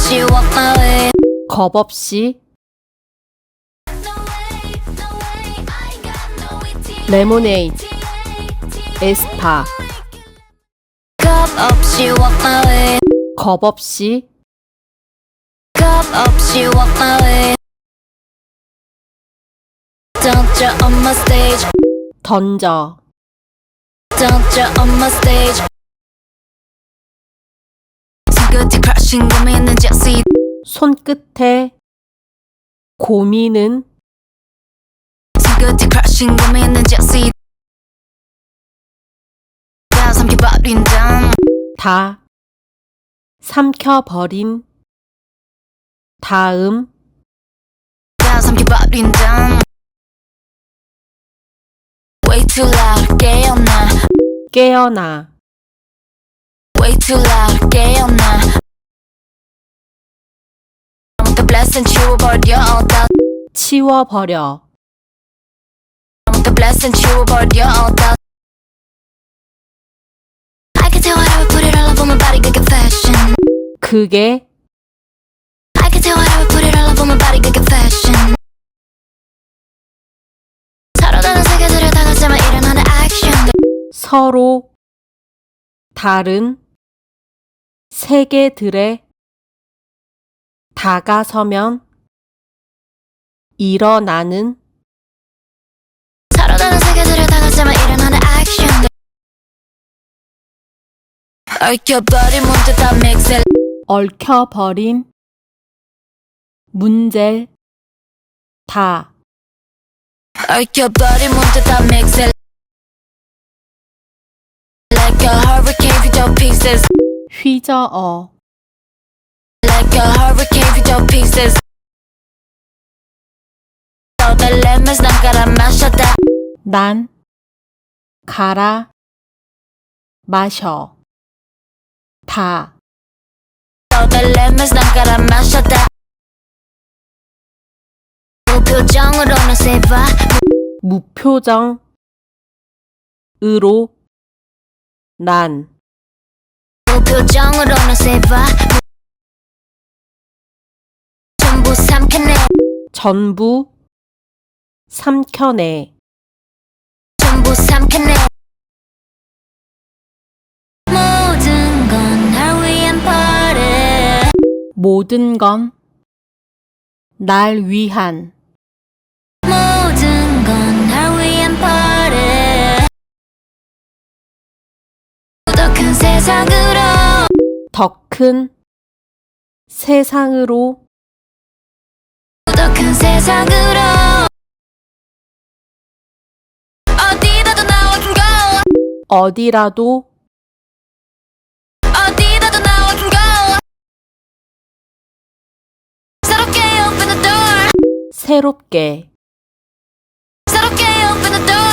없이 walk my way. 겁 없이 레모네이드 에스파 겁 없이 walk my way. 겁 없이 겁 없이 walk my way. Don't you on my stage. 던져 Don't you on my stage. 손끝에 crushing 고민은 just 손끝에 고민은 손끝에 crushing 고민은 just 다 삼켜버린 다 삼켜버린 다음 다 삼켜버린 Way too loud 깨어나 깨어나 Way too loud 깨어나 The blessing 치워버려 다 치워버려 The blessing 치워버려 다 I can tell how to put it all up on my body good fashion. 그게 I can tell how to put it all up on my body good fashion. 서로 다른 세계들을 다 같이 일어나는 action. 서로 다른 세계들에 다가서면 일어나는 서로 다른 세계들을 다 같이 일어나는 action. 얽혀버린 문제 다 mix it. 얽혀버린 문제 다 얽혀버린 문제 다 mix it. Like a hurricane 휘저 pieces. 휘저어 Like a hurricane 휘저 pieces. All the lemons 난 갈아 마셔다. 난 갈아 마셔 다 All the lemons 난 갈아 마셔다. 무표정으로는 save. 무표정으로 난 무표정으로는 save. 전부 삼켜내. 전부 삼켜내 전부 삼켜내. 모든 건 날 위한 party. 모든 건 날 위한 모든 건 날 위한 party. 더 큰 세상으로. 더 큰 세상으로 더 큰 세상으로. 어디라도 나와 can go. 어디라도 어디라도 나와 can go. 새롭게 open the door. 새롭게 새롭게 open the door.